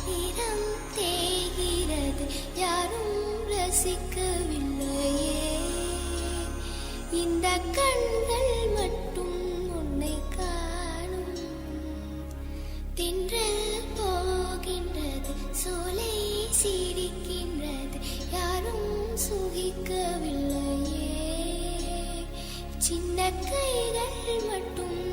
நிறம் தேய்கிறது, யாரும் ரசிக்கவில்லையே. இந்த கண்கள் மட்டும் உன்னை காணும். தென்றல் போகின்றது, சோலை சிரிக்கின்றது, யாரும் சுகிக்கவில்லையே. சின்ன கைகள் மட்டும்